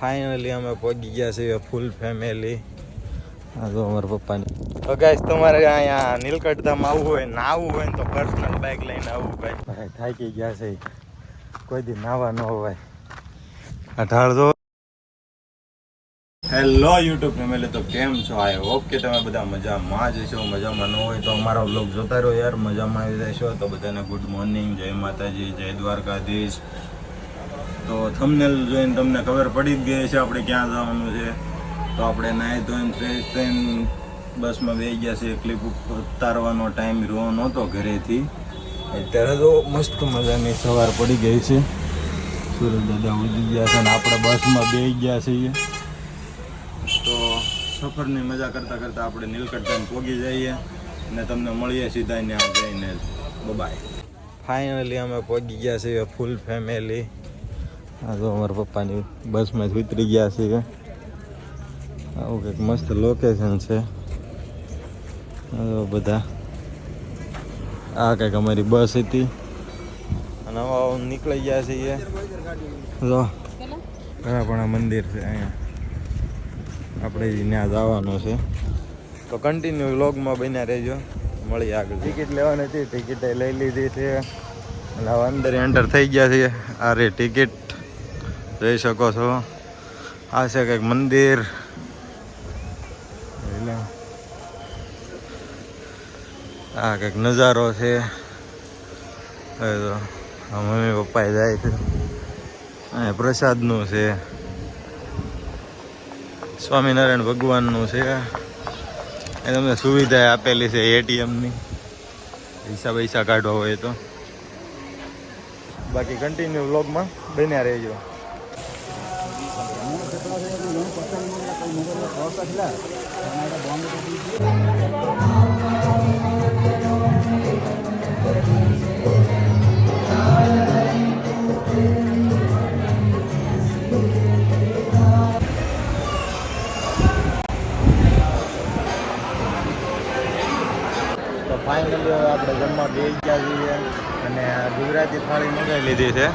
Finally અમે પહોંચી ગયા છીએ ફૂલ ફેમિલી. આ જો અમારા પપ્પાની. તો ગાઈસ તમારે અહીંયા નીલકંઠધામ આવવું હોય નાહવું હોય ને તો પર્સનલ બાઇક લઈને આવવું ભાઈ. થાકી ગયા છે કોઈ દી નાવા ન હોય. આ ઢાળ જો. હેલો યુટ્યુબ ફેમિલી, તો કેમ છો? આઈ હોપ કે તમે બધા મજામાં જ છો. મજામાં ન હોય તો અમારો વ્લોગ જોતા રહો યાર, મજામાં આવી જશો. તો બધાને ગુડ મોર્નિંગ, જય માતાજી, જય દ્વારકાધીશ. તો થંબનેલ જોઈને તમને ખબર પડી જ ગઈ છે આપણે ક્યાં જવાનું છે. તો આપણે નાહી ધોઈને ફ્રેશ થઈને બસમાં બેસી ગયા છે. ક્લિપ ઉતારવાનો ટાઈમ રહ્યો નહોતો ઘરેથી. અત્યારે તો મસ્ત મજાની સવાર પડી ગઈ છે. સુરજ દાદા ઉડી ગયા છે અને આપણે બસમાં બેસી ગયા છીએ. તો સફરની મજા કરતાં કરતાં આપણે નીલકંઠધામ પહોંચી જઈએ અને તમને મળીએ સીધા ત્યાં જઈને. બાય. ફાઇનલી અમે પહોંચી ગયા છીએ ફૂલ ફેમિલી. આ તો અમારા પપ્પાની બસમાં જ ઉતરી ગયા છીએ. આવું કંઈક મસ્ત લોકેશન છે. બધા આ કંઈક અમારી બસ હતી અને હવે નીકળી ગયા છીએ. જો ઘણાપણા મંદિર છે અહીંયા, આપણે ત્યાં જવાનું છે. તો કન્ટિન્યુ વ્લોગમાં બન્યા રહેજો, મળી આગળ. ટિકિટ લેવાની હતી, ટિકિટ લઈ લીધી છે અને હવે અંદર એન્ટર થઈ ગયા છીએ. આ રે ટિકિટ જોઈ શકો છો. આ છે કંઈક મંદિર. આ કંઈક નજારો છે. મમ્મી પપ્પા જાય છે. અહીંયા પ્રસાદનું છે, સ્વામિનારાયણ ભગવાનનું છે. એ તમને સુવિધા આપેલી છે એટીએમની, પૈસા કાઢવા હોય તો. બાકી કન્ટિન્યુ વ્લોગમાં બન્યા રહેજો. ફાઇનલી હવે આપણે જમવા બેસી ગયા છીએ અને ગુજરાતી થાળી મંગાવી લીધી છે.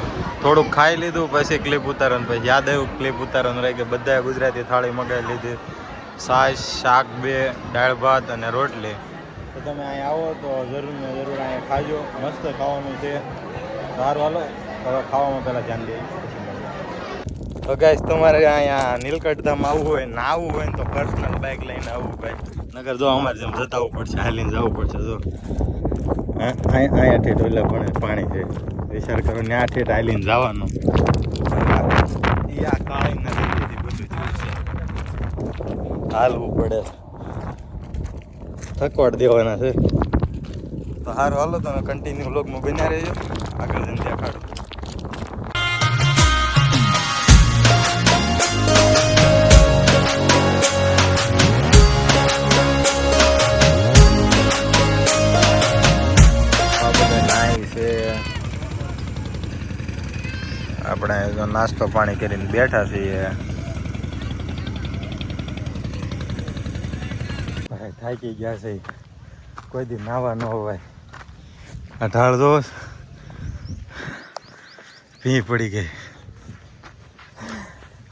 થોડુંક ખાઈ લીધું, પછી ક્લિપ ઉતારવાનું, પછી યાદ આવ્યું ક્લિપ ઉતારવાનું રહી કે બધાએ ગુજરાતી થાળી મંગાવી લીધી. છાશ, શાક 2, દાળ ભાત અને રોટલી. તો તમે અહીંયા આવો તો જરૂર ને જરૂર અહીંયા ખાજો. મસ્ત ખાવાનું છે. સારું હાલો હવે ખાવામાં પહેલાં ધ્યાન દઈએ. તો ગાઈસ તમારે અહીંયા નીલકંઠધામ આવવું હોય નાહવું હોય ને તો પર્સનલ બાઇક લઈને આવવું ભાઈ. નગર જો અમારે જેમ જતાવવું પડશે, હાલીને જવું પડશે. જો અહીંયા ઠેઠ ઓલા પણ પાણી છે, વિચાર કરો ને આ ઠેઠ હાલીને જવાનું. આ કાળી નદી બધું જોઈશે, હાલવું પડે, થકવાડ દેવાના છે. તો સારું હાલો તમે કન્ટિન્યુ વ્લોગમાં બન્યા રહેજો, આગળ જઈને દેખાડું. આપણે નાસ્તો પાણી કરીને બેઠા છીએ. થાકી ગયા છે, કોઈ દી નાવા ન હોય. આ ઢાળ જો ભી પડી ગઈ.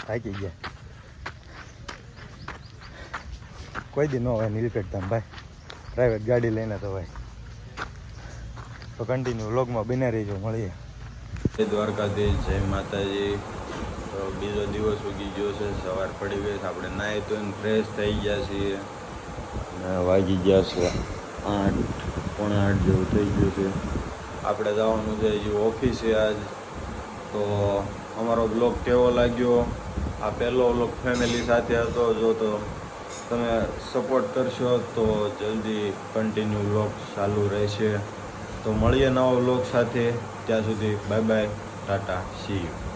થાકી ગયા, કોઈ દી ન હોય નીલકંઠધામ ભાઈ. પ્રાઇવેટ ગાડી લઈને તો ભાઈ. તો કન્ટિન્યુ વ્લોગમાં બન્યા રહીજો, મળીએ. જય દ્વારકાધીશ, જય માતાજી. તો બીજો દિવસ ઉગી ગયો છે, સવાર પડી ગઈ છે. આપણે નાહી ધોઈને ફ્રેશ થઈ ગયા છીએ. વાગી ગયા છે 8, પોણા 8 જેવું થઈ ગયું છે. આપણે જવાનું છે હજી ઓફિસે આજ. તો અમારો બ્લોગ કેવો લાગ્યો? આ પહેલો વ્લોગ ફેમિલી સાથે હતો. જો તો તમે સપોર્ટ કરશો તો જલ્દી કન્ટિન્યુ વ્લોગ ચાલુ રહેશે. તો મળીએ નવા વ્લોગ સાથે. ત્યાં સુધી bye bye, Tata, C you.